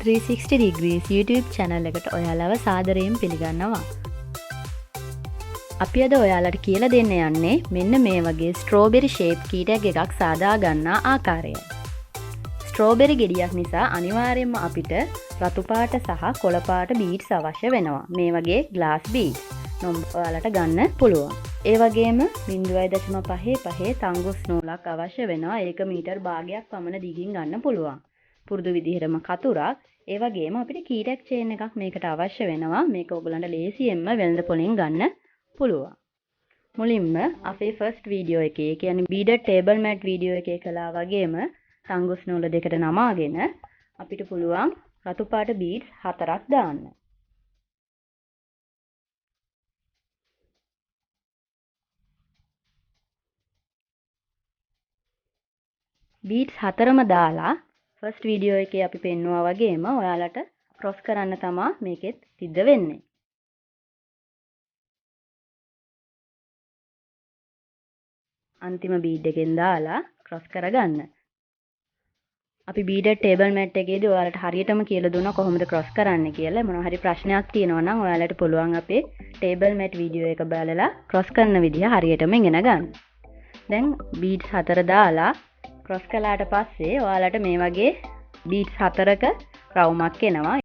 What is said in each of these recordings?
360 degrees YouTube channel එකට ඔයාලව සාදරයෙන් පිළිගන්නවා. අපි අද ඔයාලට කියලා දෙන්න යන්නේ මෙන්න මේ වගේ ස්ට්‍රෝබෙරි ෂේප් කීටයක් එකක් සාදා ගන්නා ආකාරය. ස්ට්‍රෝබෙරි ගෙඩියක් නිසා අනිවාර්යයෙන්ම අපිට රතු පාට සහ කොළ පාට බීඩ්ස් අවශ්‍ය වෙනවා. මේ වගේ ග්ලාස් බීඩ්ස් ඔයාලට ගන්න පුළුවන්. ඒ වගේම 0.55 තංගුස් නූලක් අවශ්‍ය වෙනවා. ඒක මීටර් භාගයක් පමණ දිගින් ගන්න පුළුවන්. පුරුදු විදිහටම කතුරක්. ඒ වගේම අපිට කීටක් චේන් එකක් මේකට අවශ්‍ය වෙනවා. මේක ඔයගලන්ට ලේසියෙන්ම වෙළඳ පොලින් ගන්න පුළුවන්. මුලින්ම අපේ ෆස්ට් වීඩියෝ එකේ, කියන්නේ beaded table mat වීඩියෝ එකේ කළා වගේම තංගුස් නූල දෙකට නමාගෙන අපිට පුළුවන් රතු පාට beads 4ක් දාන්න. beads 4ම දාලා ෆස්ට් වීඩියෝ එකේ අපි පෙන්නුවා වගේම ඔයාලට ක්‍රොස් කරන්න තමයි මේකෙත් සිද්ධ වෙන්නේ. අන්තිම බීඩ් එකෙන් දාලා ක්‍රොස් කරගන්න. අපි beaded table mat එකේදී ඔයාලට හරියටම කියලා දුන්නා කොහොමද ක්‍රොස් කරන්න කියලා. මොනවා හරි ප්‍රශ්නයක් තියෙනවා නම් ඔයාලට පුළුවන් අපේ table mat වීඩියෝ එක බලලා ක්‍රොස් කරන විදිහ හරියටම ඉගෙන ගන්න. දැන් beads 4 දාලා ක්‍රොස් කළාට පස්සේ ඔයාලට මේ වගේ beads 4ක රවුමක් එනවා.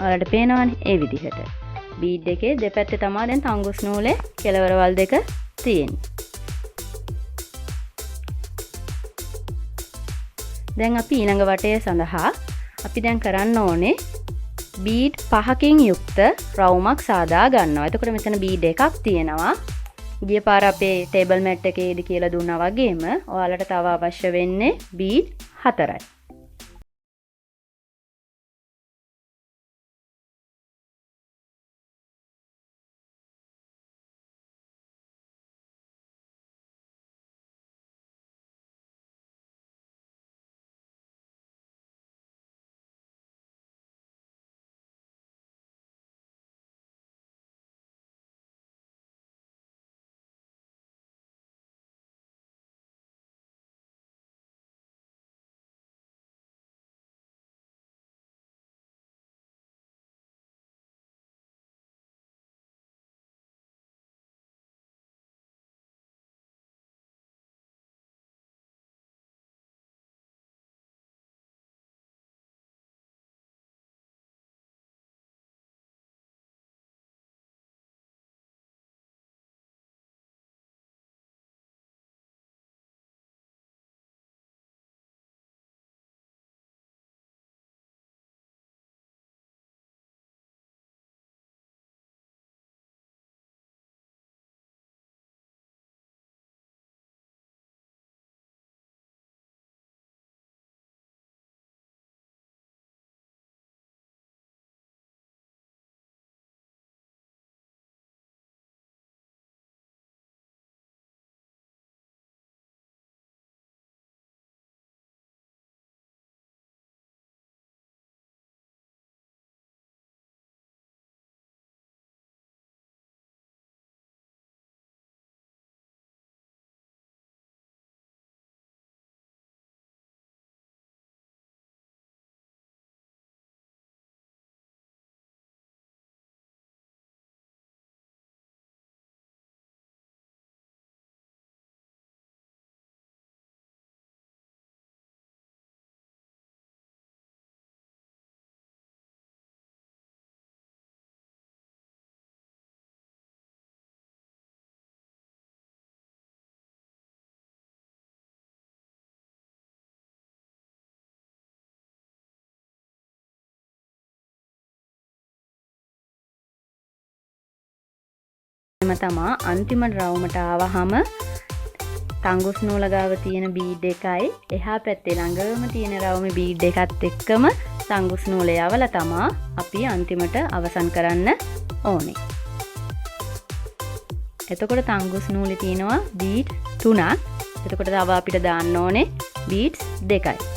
ඔයාලට පේනවනේ ඒ විදිහට. බීඩ් එකේ දෙපැත්තේ තමයි දැන් තංගුස් නූලේ කෙළවරවල් දෙක තියෙන්නේ. දැන් අපි ඊළඟ වටය සඳහා අපි දැන් කරන්න ඕනේ බීඩ් 5කින් යුක්ත රවුමක් සාදා ගන්නවා. එතකොට මෙතන බීඩ් එකක් තියෙනවා. ගිය පාර අපේ ටේබල් මැට් එකේදී කියලා දුන්නා වගේම ඔයාලට තව අවශ්‍ය වෙන්නේ බීඩ් 4යි. එම තමා අන්තිම රවුමට ආවහම තංගුස් නූල ගාව තියෙන බීඩ් එකයි එහා පැත්තේ ළඟම තියෙන රවුමේ බීඩ් එකත් එක්කම තංගුස් නූල යවලා තමා අපි අන්තිමට අවසන් කරන්න ඕනේ. එතකොට තංගුස් නූලේ තියෙනවා බීඩ් 3ක්. එතකොට තව අපිට දාන්න ඕනේ බීඩ්ස් 2යි.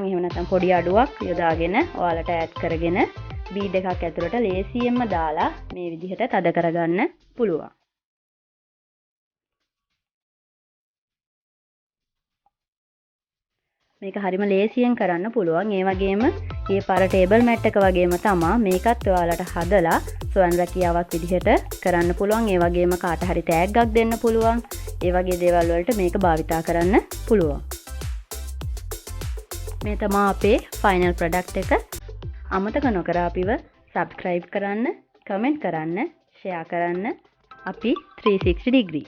එහෙම නැත්නම් පොඩි අඩුවක් යොදාගෙන ඔයාලට ඈඩ් කරගෙන බීඩ් එකක් ඇතුළට ලේසියෙන්ම දාලා මේ විදිහට තද කරගන්න පුළුවන්. මේක හරිම ලේසියෙන් කරන්න පුළුවන්. ඒ වගේම මේ පාර ටේබල් මැට් එක වගේම තමයි මේකත් ඔයාලට හදලා සොයන් රැකියාවක් විදිහට කරන්න පුළුවන්. ඒ වගේම කාට හරි තෑග්ගක් දෙන්න පුළුවන්. ඒ වගේ දේවල් වලට මේක භාවිතා කරන්න පුළුවන්. මේ තමයි අපේ ෆයිනල් ප්‍රොඩක්ට් එක. අමතක නොකර අපිව subscribe කරන්න, comment කරන්න, share කරන්න. අපි 360 degree